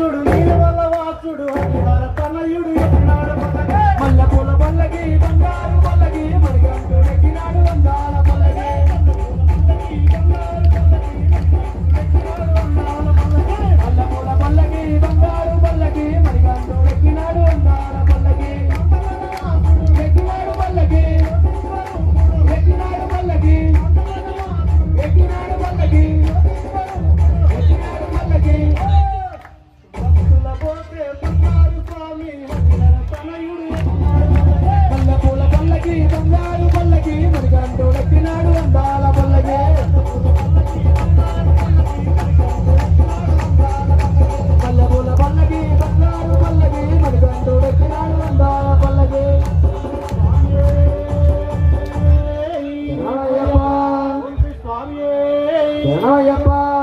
వాసుడు నీలవల్ల వాసుడు హరిహర తనయుడు ఎక్కినాడు మల్ల పూల పల్లకి బంగారు పల్లకి మరిగంటు ఎక్కినాడు అందాల పల్లకి మల్ల పూల పల్లకి బంగారు పల్లకి మరిగంటు ఎక్కినాడు అందాల పల్లకి ఎక్కినాడు పల్లకి ఎక్కినాడు పల్లకి ఎక్కినాడు పల్లకి బంగారు పల్లకి మరిగంటూ ఎక్కినాడు అందాల పల్లకి పల్లెపూల పల్లకి బంగారు పల్లకి మరిగంటూ ఎక్కినాడు అందాల పల్లకి స్వామి